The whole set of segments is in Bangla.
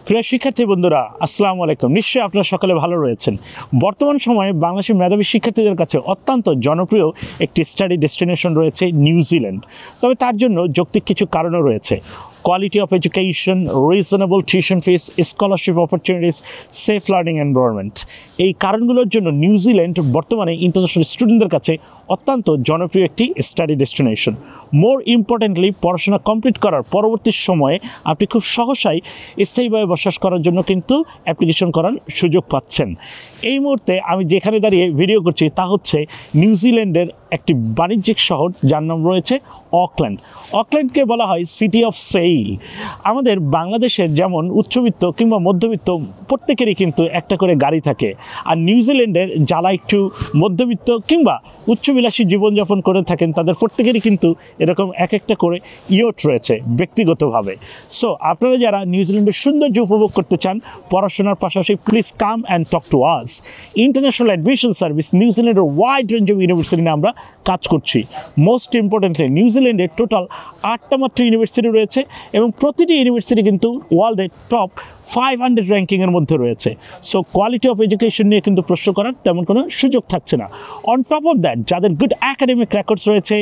প্রিয় শিক্ষার্থী বন্ধুরা, আসসালামু আলাইকুম। নিশ্চয়ই আপনারা সকালে ভালো রয়েছেন। বর্তমান সময়ে বাংলাদেশের মেধাবী শিক্ষার্থীদের কাছে অত্যন্ত জনপ্রিয় একটি স্টাডি ডেস্টিনেশন রয়েছে নিউজিল্যান্ড। তবে তার জন্য যৌক্তিক কিছু কারণও রয়েছে। Quality of education, reasonable tuition fees, scholarship opportunities, safe learning environment. এই কারণগুলোর জন্য নিউজিল্যান্ড বর্তমানে ইন্টারন্যাশনাল স্টুডেন্টদের কাছে অত্যন্ত জনপ্রিয় একটি স্টাডি ডেস্টিনেশন। মোর ইম্পর্টেন্টলি, পড়াশোনা কমপ্লিট করার পরবর্তী সময়ে আপনি খুব সহসাই স্থায়ীভাবে বসবাস করার জন্য কিন্তু অ্যাপ্লিকেশন করার সুযোগ পাচ্ছেন। এই মুহূর্তে আমি যেখানে দাঁড়িয়ে ভিডিও করছি তা হচ্ছে নিউজিল্যান্ডের একটি বাণিজ্যিক শহর, যার নাম রয়েছে অকল্যান্ড। অকল্যান্ডকে বলা হয় সিটি অফ সেইল। আমাদের বাংলাদেশের যেমন উচ্চবিত্ত কিংবা মধ্যবিত্ত প্রত্যেকেরই কিন্তু একটা করে গাড়ি থাকে, আর নিউজিল্যান্ডের যারা একটু মধ্যবিত্ত কিংবা উচ্চবিলাসী জীবনযাপন করে থাকেন তাদের প্রত্যেকেরই কিন্তু এরকম এক একটা করে ইয়ট রয়েছে ব্যক্তিগতভাবে। সো আপনারা যারা নিউজিল্যান্ডের সৌন্দর্য উপভোগ করতে চান পড়াশোনার পাশাপাশি, please come and talk to us. International admission service নিউজিল্যান্ডের ওয়াইড রেঞ্জ অফ ইউনিভার্সিটি নিয়ে আমরা কাজ করছি। মোস্ট ইম্পর্টেন্টলি, নিউজিল্যান্ডের টোটাল 8টা মাত্র ইউনিভার্সিটি রয়েছে এবং প্রতিটি ইউনিভার্সিটি কিন্তু ওয়ার্ল্ডের টপ 500 র্যাঙ্কিংয়ের মধ্যে রয়েছে। সো কোয়ালিটি অফ এডুকেশন নিয়ে কিন্তু প্রশ্ন করার তেমন কোনো সুযোগ থাকছে না। অন টপ অফ দ্যাট, যাদের গুড অ্যাকাডেমিক রেকর্ডস রয়েছে,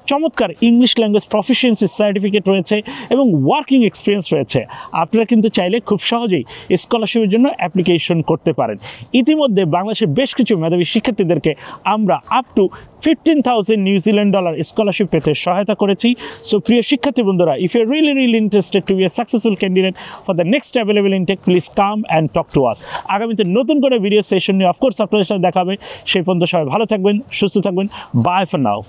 চমৎকার ইংলিশ ল্যাঙ্গুয়েজ প্রফিসিয়েন্সি সার্টিফিকেট রয়েছে এবং ওয়ার্কিং এক্সপিরিয়েন্স রয়েছে, আপনারা কিন্তু চাইলে খুব সহজেই স্কলারশিপের জন্য অ্যাপ্লিকেশন করতে পারেন। ইতিমধ্যে বাংলাদেশের বেশ কিছু মেধাবী শিক্ষার্থীদেরকে আমরা up to $15,000 New Zealand dollar scholarship পেতে সহায়তা করেছি। সো প্রিয় শিক্ষার্থী বন্ধুরা, if you really interested to be a successful candidate for the next available intake, please come and talk to us. আগামীতে নতুন করে ভিডিও সেশন নিয়ে অফকোর্স আপনাদের সাথে দেখাবে। সেই পর্যন্ত সবাই ভালো থাকবেন, সুস্থ থাকবেন। Bye for now.